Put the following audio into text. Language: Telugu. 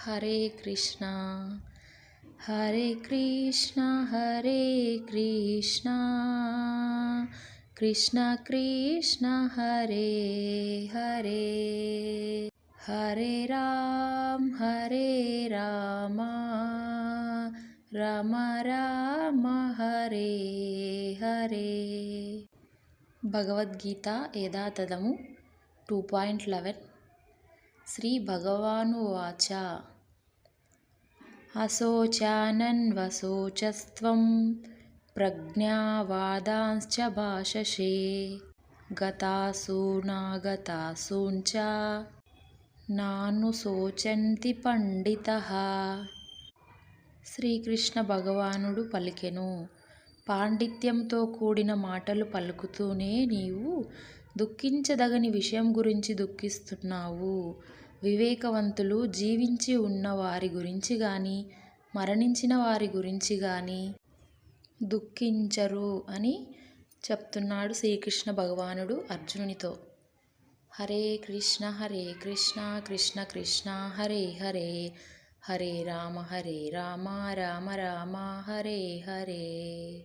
హరే కృష్ణ హరే కృష్ణ హరే కృష్ణ కృష్ణ కృష్ణ హరే హరే హరే రామ రామ రామ హరే హరే. భగవద్గీత యథాతథము 2.11 శ్రీ భగవానువాచ అశోచానన్వశోచస్త్వం ప్రజ్ఞావాదాంశ్చ భాషసే గతాసూ నాగతాసూంచ నానుశోచంతి పండితః. శ్రీకృష్ణ భగవానుడు పలికెను, పాండిత్యంతో కూడిన మాటలు పలుకుతూనే నీవు దుఃఖించదగని విషయం గురించి దుఃఖిస్తున్నావు. వివేకవంతులు జీవించి ఉన్న వారి గురించి గాని మరణించిన వారి గురించి గాని దుఃఖించరు అని చెప్తున్నాడు శ్రీకృష్ణ భగవానుడు అర్జునునితో. హరే కృష్ణ కృష్ణ కృష్ణ హరే హరే హరే రామ రామ రామ హరే హరే.